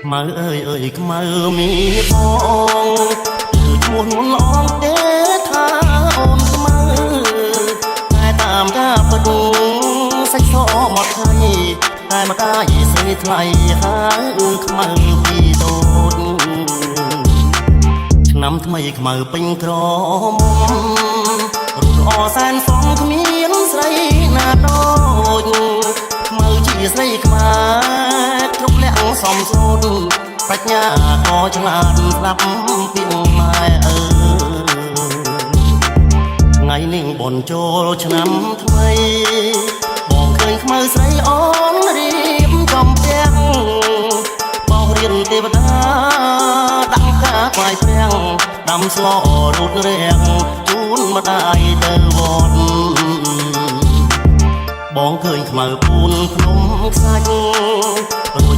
មើអើយអើយខ្មៅមានផងគឺឈ្មោះនួនល្អងទេថាអូនខ្មៅតែតាមការបដុងសាច់សមកថៃតែមកកាយស្រីថ្លៃហើយខ្មៅពីតូចឆ្នាំថ្មីខ្មៅពេញក្រមុំរូបល្អសែនសំគ្មានស្រីណាដូចខ្មៅជាស្រីខ្មែរគ្រប់លក្ខសំសូនប្រាជ្ញាក៏ឆ្លាតស្ដាប់ពីម៉ែថ្ងៃនេះបនចូលឆ្នាំថ្មីបងឃើញខ្មៅស្រីអូនរៀបចំពាំងបោករៀនទេវតាដាក់ការខ្វាយព្រាំងដាំស្លរូតរៀងជូនម្ដាយទៅវត្តបងឃើញខ្មៅពូនភ្នំខ្សាច់